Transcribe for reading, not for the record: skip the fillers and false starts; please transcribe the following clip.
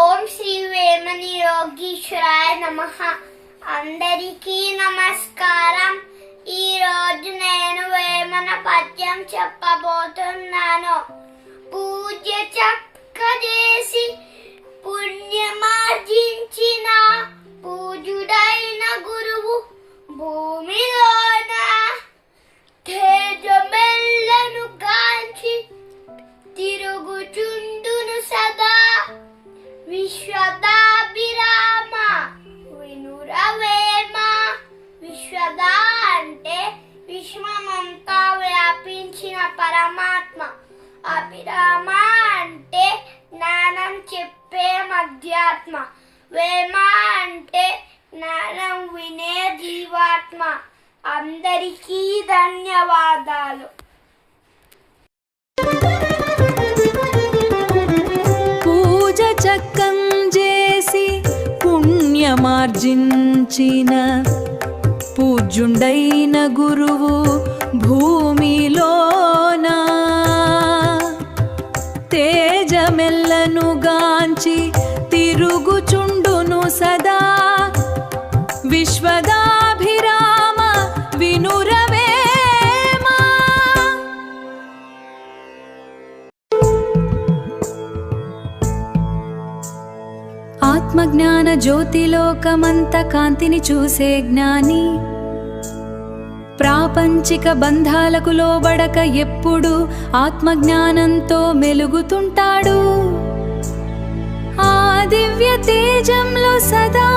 ఓం శ్రీ వేమని యోగీశ్వరాయ నమః. అందరికీ నమస్కారం. ఈరోజు నేను వేమన పద్యం చెప్పబోతున్నాను. పూజ చక్కజేసి పుణ్యమార్జించిన పూజుడైన గురువు భూమిలోన తేజమెల్లను గాంచి తిరుగుచుండును సదా. విశ్వదాభిరామ వినురవేమ. విశ్వద అంటే విశ్వమంతా వ్యాపించిన పరమాత్మ. అభిరామ అంటే జ్ఞానం చెప్పే మధ్యాత్మ. వేమ అంటే జ్ఞానం వినే జీవాత్మ. అందరికీ ధన్యవాదాలు. పూజ చక్కం చేసి పుణ్యమార్జించిన పూజ్యుండైన గురువు భూమిలోన తేజమెల్లను గాంచి తిరుగుచుండును సదా. విశ్వదాభిరామ వినురవేమ. ఆత్మజ్ఞాన జ్యోతిలోకమంత కాంతిని చూసే జ్ఞాని ప్రాపంచిక బంధాలకు లోబడక ఎప్పుడు ఆత్మజ్ఞానంతో మెలుగుతుంటాడు. ఆ దివ్య తేజంలో సదా